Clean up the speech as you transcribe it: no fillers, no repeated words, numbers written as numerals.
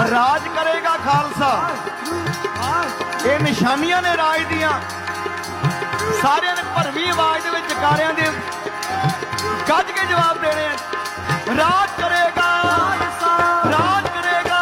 राज करेगा खालसा। ये निशानियां ने राज दियां। सारियां ने भरवी आवाज दे विच जकारियां दे गज के जवाब देने। राज करेगा, राज करेगा,